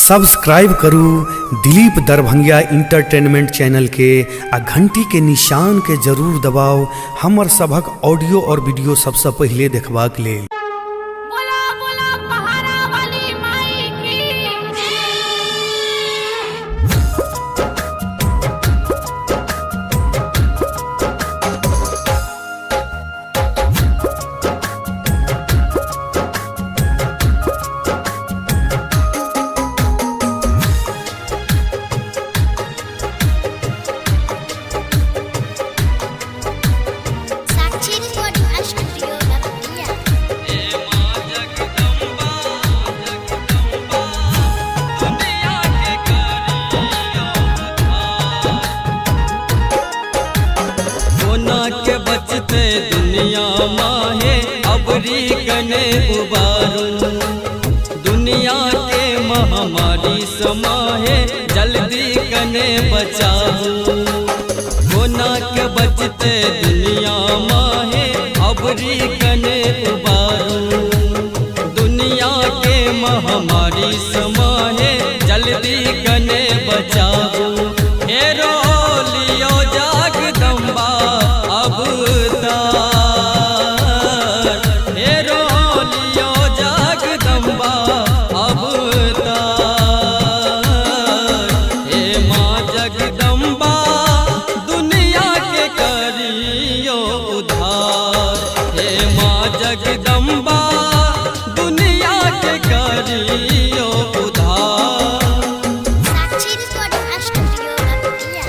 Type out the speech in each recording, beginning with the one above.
Subscribe करू दिलीप दरभंगिया entertainment channel के आ घंटी के निशान के जरूर दबाओ हमर सबक ऑडियो और वीडियो सबसे पहले देखबाक लेल। बचते दुनिया माहे अबरी कने उबारू, दुनिया के महामारी समाहे जल्दी कने बचाऊ। कोना के बचते दुनिया माहे अबरी कने उबारू, दुनिया के महामारी समाहे जल्दी कने बचाऊ। हेरो लियो जगदम्बा जगदम्बा दुनिया के करियो उद्धार। साक्षी रिकॉर्डिंग स्टूडियो रतिया।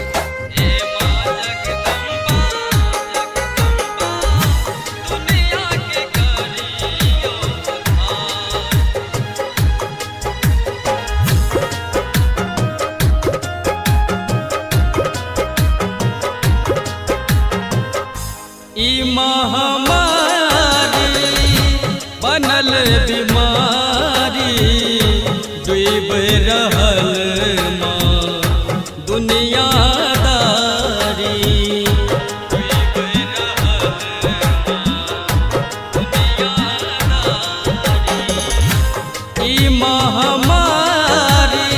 हे मां जगदम्बा दुनिया के करियो उद्धार। ई महामारी बनल बीमारी डूब रहल माँ दुनियादारी, डूब रहल दुनियादारी। ई महामारी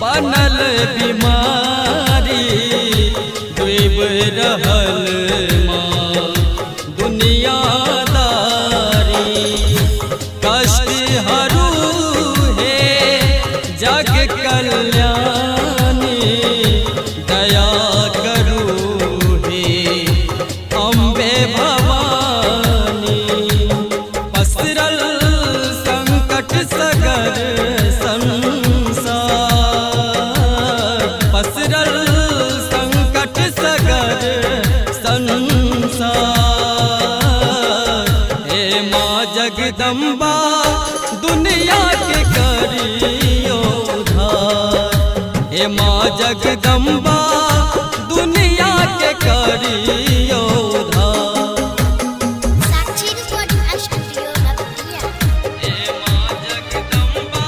बनल बीमारी डूब रहल जग कल्याणी दया करू हे अम्बे भवानी। पसरल संकट सगर संसार, पसरल संकट सगर संसार। हे मां जगदम्बा दुनिया के करियो उद्धार। हे मां जगदम्बा दुनिया के करियो उद्धार। साक्षी रिकॉर्डिंग स्टूडियो रतिया। हे मां जगदम्बा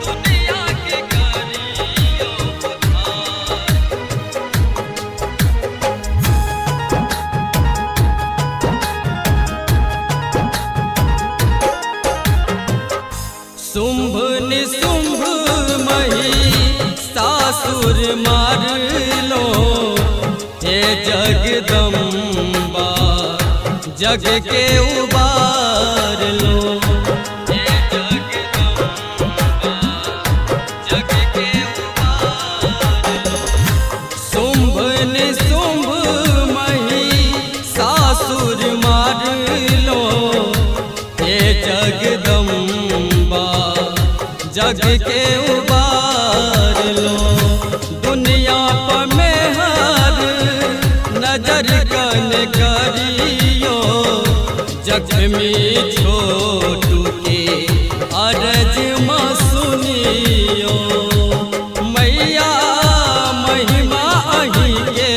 दुनिया के करियो उद्धार। शुंभ निशुंभ महिषासुर मार लो, हे जगदम्बा जग के उबार लो। हे जगदम्बा जग के उबार लो। शुंभ निशुंभ महिषासुर मार लो, हे जगदम्बा जग के उबार लो। दुनिया पर मेहर नजर कन करियो, जख्मी छोटू के अर्ज मां सुनियो। मैया महिमा अहीं के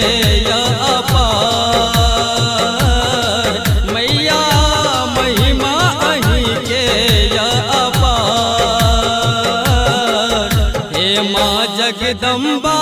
अपार, मैया महिमा अहीं के अपार। हे मां जगदम्बा